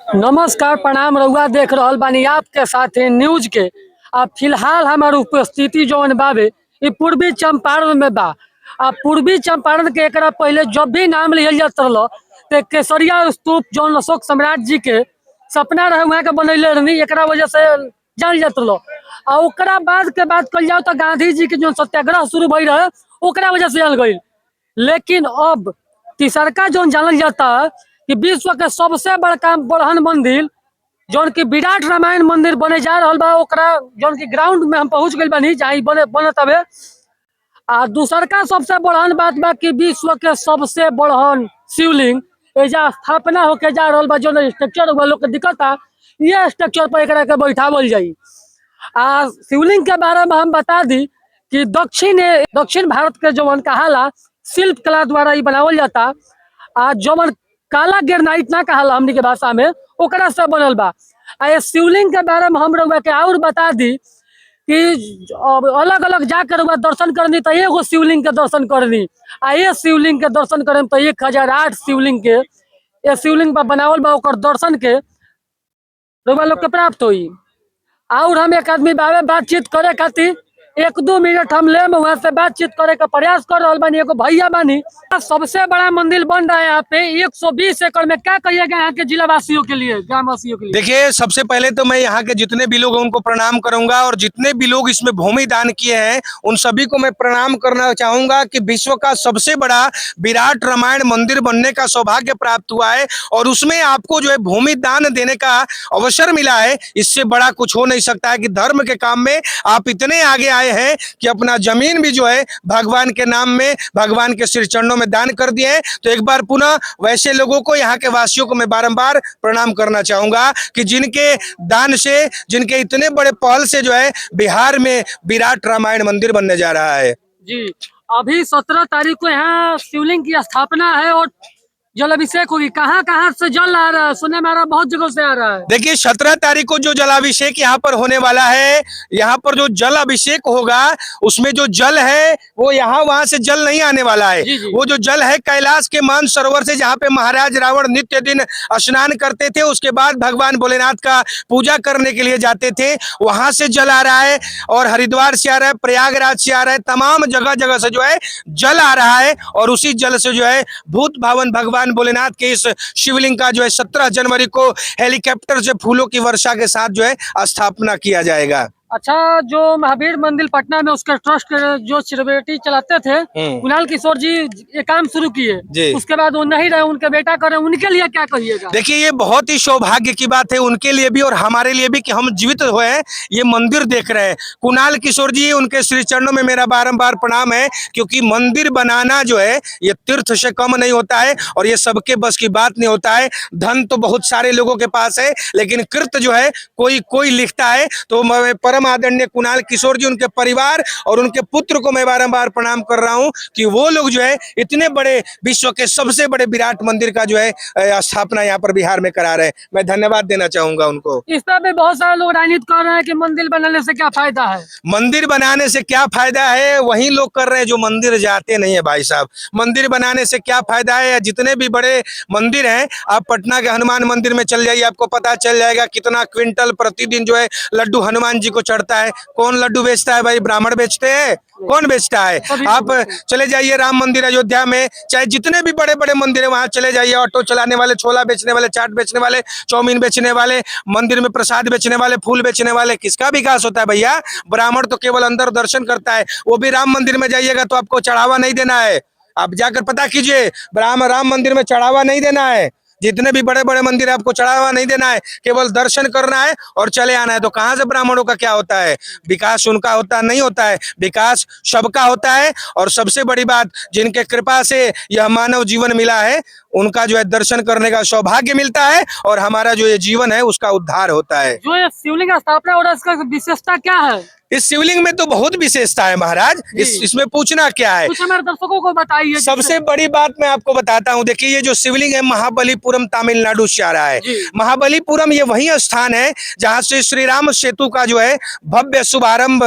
नमस्कार प्रणाम रउआ देख रहल बानी आपके साथे न्यूज के। अब फिलहाल हमार उपस्थिति जौन बावे इ पूर्वी चंपारण में बा। पूर्वी चंपारण के एकरा पहले जब भी नाम लिहल जात रहलो ते केसरिया स्तूप जौन अशोक सम्राट जी के सपना रहे वहाँ के बनैले रहनी, एकरा वजह से जान जात रहलो। ओकरा बाद के बात कल जाओ तो गांधी जी के जो सत्याग्रह शुरू भई रहे ओकरा वजह से जानल गई। लेकिन अब तीसरका जोन जानल जाता कि विश्व के सबसे बड़का बड़हन मंदिर जौन की विराट रामायण मंदिर बने जा रहल बा, ओकरा जौन की ग्राउंड में हम पहुंच गइल बानी जहाँ बने बनत हवे। दूसरका सबसे बड़हन बात बा कि विश्व के सबसे बड़हन शिवलिंग एजा स्थापना होके जा रहल बा। जौन स्ट्रक्चर हुआ लोग के दिक्कत ये स्ट्रक्चर पर एकरा के बैठावल जाई। शिवलिंग के बारे में हम बता दी कि दक्षिण भारत के जवन कहाला शिल्प कला द्वारा ही बनावल जाता। जवन काला ग्रेनाइट ना कहाला हमनी के भाषा में ओकरा से बनल बा। ये शिवलिंग के बारे में हम रउआ के और बता दी कि अलग अलग जाकर रउआ दर्शन करनी तो एगो शिवलिंग के दर्शन करनी, ये शिवलिंग के दर्शन करे तो 1008 शिवलिंग के ये शिवलिंग पर बनावल बा, ओकर दर्शन के रउआ लोग के प्राप्त होई। और हम एक आदमी बावे बातचीत करे खातिर 1-2 मिनट हम ले वहाँ से बातचीत करे का प्रयास कर रहा बानी। एगो भैया बानी, सबसे बड़ा मंदिर बन रहा है यहाँ पे 120 एकड़ में। क्या कहिएगा यहाँ के जिला वासियों के लिए, ग्राम वासियों के लिए? देखिए, सबसे पहले तो मैं यहाँ के जितने भी लोग हैं उनको प्रणाम करूंगा, और जितने भी लोग इसमें भूमि दान किए हैं उन सभी को मैं प्रणाम करना चाहूंगा कि विश्व का सबसे बड़ा विराट रामायण मंदिर बनने का सौभाग्य प्राप्त हुआ है और उसमें आपको जो है भूमि दान देने का अवसर मिला है। इससे बड़ा कुछ हो नहीं सकता है कि धर्म के काम में आप इतने आगे आए हैं कि अपना जमीन भी जो है भगवान के नाम में भगवान के श्री चरणों में दान कर दिए हैं। तो एक बार पुनः वैसे लोगों को, यहाँ के वासियों को मैं बारंबार प्रणाम करना चाहूंगा कि जिनके दान से, जिनके इतने बड़े पहल से जो है बिहार में विराट रामायण मंदिर बनने जा रहा है। जी, अभी 17 तारीख को यहाँ शिवलिंग की स्थापना है और जल अभिषेक होगी। कहाँ कहाँ से जल आ रहा है? सुनने में आ रहा है बहुत जगह से आ रहा है। देखिए, 17 तारीख को जो जलाभिषेक यहाँ पर होने वाला है, यहाँ पर जो जल अभिषेक होगा उसमें जो जल है वो यहाँ वहां से जल नहीं आने वाला है। जी। वो जो जल है कैलाश के मान सरोवर से, जहाँ पे महाराज रावण नित्य दिन स्नान करते थे, उसके बाद भगवान भोलेनाथ का पूजा करने के लिए जाते थे, वहां से जल आ रहा है। और हरिद्वार से आ रहा है, प्रयागराज से आ रहा है, तमाम जगह जगह से जो है जल आ रहा है। और उसी जल से जो है भूत भावन भगवान भोलेनाथ के इस शिवलिंग का जो है 17 जनवरी को हेलीकॉप्टर से फूलों की वर्षा के साथ जो है स्थापना किया जाएगा। अच्छा, जो महावीर मंदिर पटना में उसके ट्रस्ट के जो सेलिब्रिटी चलाते थे कुणाल किशोर जी ये काम शुरू किए, उसके बाद वो नहीं रहे, उनके बेटा करे, उनके लिए क्या कहिएगा? देखिए, ये बहुत ही सौभाग्य की बात है उनके लिए भी और हमारे लिए भी कि हम जीवित हुए हैं, ये मंदिर देख रहे हैं। कुणाल किशोर जी, उनके श्री चरणों में मेरा बारंबार प्रणाम है, क्योंकि मंदिर बनाना जो है ये तीर्थ से कम नहीं होता है और ये सबके बस की बात नहीं होता है। धन तो बहुत सारे लोगों के पास है, लेकिन कृत जो है कोई लिखता है। तो मैं परम आदरणीय कुणाल किशोर जी, उनके परिवार और उनके पुत्र को मैं बारंबार प्रणाम कर रहा हूं कि वो लोग जो है इतने बड़े विश्व के सबसे बड़े विराट मंदिर का जो है स्थापना यहाँ पर बिहार में करा रहे हैं। मैं धन्यवाद देना चाहूंगा उनको। इस पर भी बहुत सारे लोग राजनीति कर रहे हैं कि मंदिर बनाने से क्या फायदा है। मंदिर बनाने से क्या फायदा है वही लोग कर रहे हैं जो मंदिर जाते नहीं है। भाई साहब, मंदिर बनाने से क्या फायदा है? जितने भी बड़े मंदिर हैं, आप पटना के हनुमान मंदिर में चल जाइए, आपको पता चल जाएगा कितना क्विंटल प्रतिदिन जो है लड्डू हनुमान जी को चढ़ता है। कौन लड्डू बेचता है भाई? ब्राह्मण बेचते हैं? कौन बेचता है? आप चले जाइए राम मंदिर अयोध्या में, चाहे जितने भी बड़े बड़े मंदिर है वहां चले जाइए, ऑटो चलाने वाले, छोला बेचने वाले, चाट बेचने वाले, चाउमीन बेचने वाले, मंदिर में प्रसाद बेचने वाले, फूल बेचने वाले, किसका विकास होता है भैया? ब्राह्मण तो केवल अंदर दर्शन करता है। वो भी राम मंदिर में जाइएगा तो आपको चढ़ावा नहीं देना है। आप जाकर पता कीजिए, राम मंदिर में चढ़ावा नहीं देना है। जितने भी बड़े बड़े मंदिर है आपको चढ़ावा नहीं देना है, केवल दर्शन करना है और चले आना है। तो कहां से ब्राह्मणों का क्या होता है? विकास उनका होता नहीं होता है, विकास सबका होता है। और सबसे बड़ी बात, जिनके कृपा से यह मानव जीवन मिला है उनका जो है दर्शन करने का सौभाग्य मिलता है और हमारा जो ये जीवन है उसका उद्धार होता है। जो ये शिवलिंग स्थापना हो रहा है, इसका विशेषता क्या है? इस शिवलिंग में तो बहुत विशेषता है महाराज, इसमें पूछना क्या है? कुछ हमारे दर्शकों को बताइए। सबसे बड़ी बात मैं आपको बताता हूँ। देखिए, ये जो शिवलिंग है महाबलीपुरम तमिलनाडु से आ रहा है। महाबलीपुरम ये वही स्थान है जहाँ से श्री राम सेतु का जो है भव्य शुभारंभ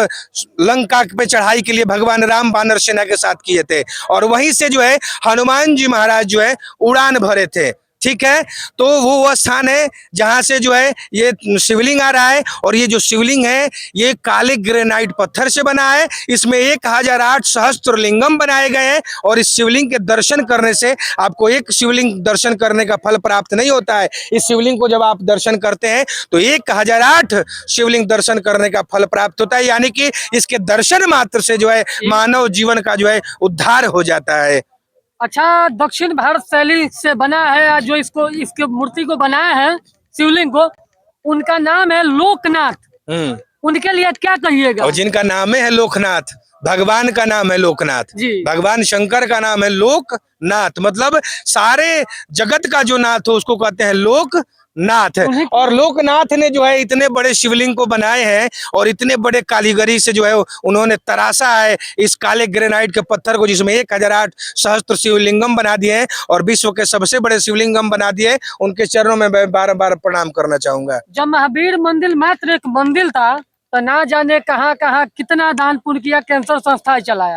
लंका पे चढ़ाई के लिए भगवान राम वानर सेना के साथ किए थे, और वहीं से जो है हनुमान जी महाराज जो है उड़ान भरे थे। ठीक है। तो वो स्थान है जहां से जो है ये शिवलिंग आ रहा है, और ये जो शिवलिंग है ये काले ग्रेनाइट पत्थर से बना है। इसमें 1008 सहस्त्र लिंगम बनाए गए हैं, और इस शिवलिंग के दर्शन करने से आपको एक शिवलिंग दर्शन करने का फल प्राप्त नहीं होता है। इस शिवलिंग को जब आप दर्शन करते हैं तो 1008 शिवलिंग दर्शन करने का फल प्राप्त होता है, यानी कि इसके दर्शन मात्र से जो है मानव जीवन का जो है उद्धार हो जाता है। अच्छा, दक्षिण भारत शैली से बना है, या जो इसके मूर्ति को बनाया है शिवलिंग को, उनका नाम है लोकनाथ। उनके लिए क्या कहिएगा? और जिनका नाम है लोकनाथ, भगवान का नाम है लोकनाथ जी। भगवान शंकर का नाम है लोकनाथ, मतलब सारे जगत का जो नाथ हो उसको कहते हैं लोकनाथ। और लोकनाथ ने जो है इतने बड़े शिवलिंग को बनाए हैं, और इतने बड़े कारीगरी से जो है उन्होंने तराशा है इस काले ग्रेनाइट के पत्थर को, जिसमें 1008 सहस्त्र शिवलिंगम बना दिए हैं, और विश्व के सबसे बड़े शिवलिंगम बना दिए। उनके चरणों में मैं बार बार प्रणाम करना चाहूंगा। जब महावीर मंदिर मात्र एक मंदिर था, तो ना जाने कहाँ कहाँ कितना दान पुण्य किया, कैंसर संस्थाएं चलाया।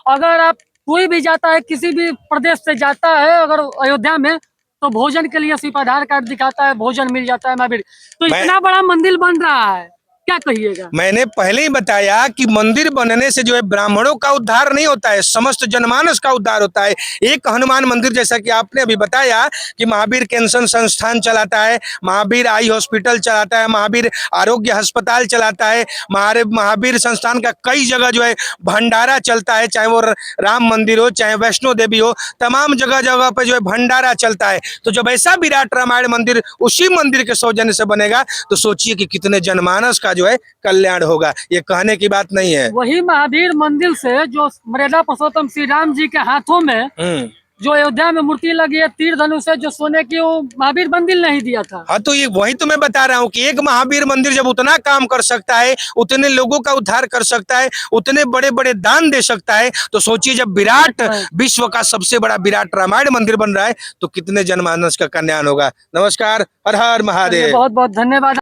अगर आप कोई भी जाता है, किसी भी प्रदेश से जाता है अगर अयोध्या में, तो भोजन के लिए सिर्फ आधार कार्ड दिखाता है, भोजन मिल जाता है महावीर। तो इतना बड़ा मंदिर बन रहा है, क्या कहिएगा? मैंने पहले ही बताया कि मंदिर बनने से जो है ब्राह्मणों का उद्धार नहीं होता है, समस्त जनमानस का उद्धार होता है। एक हनुमान मंदिर, जैसा कि आपने अभी बताया कि महावीर कैंसर संस्थान चलाता है, महावीर आई हॉस्पिटल चलाता है, महावीर आरोग्य अस्पताल चलाता है, महावीर संस्थान का कई जगह जो है भंडारा चलता है, चाहे वो राम मंदिर हो, चाहे वैष्णो देवी हो, तमाम जगह जगह पे जो है भंडारा चलता है। तो जब ऐसा विराट रामायण मंदिर उसी मंदिर के सौजन्य से बनेगा, तो सोचिए कि कितने जनमानस का जो है कल्याण होगा। ये कहने की बात नहीं है। वही महावीर मंदिर से जो मर्यादा पुरुषोत्तम श्री राम जी के हाथों में जो अयोध्या में मूर्ति लगी है तीर धनुष है, जो सोने की, वो महावीर मंदिर नहीं दिया था। हाँ, तो ये वही तो मैं बता रहा हूँ कि एक महावीर मंदिर जब उतना काम कर सकता है, उतने लोगों का उद्धार कर सकता है, उतने बड़े बड़े दान दे सकता है, तो सोचिए जब विराट विश्व का सबसे बड़ा विराट रामायण मंदिर बन रहा है, तो कितने जनमानस का कल्याण होगा। नमस्कार, हर हर महादेव। बहुत बहुत धन्यवाद।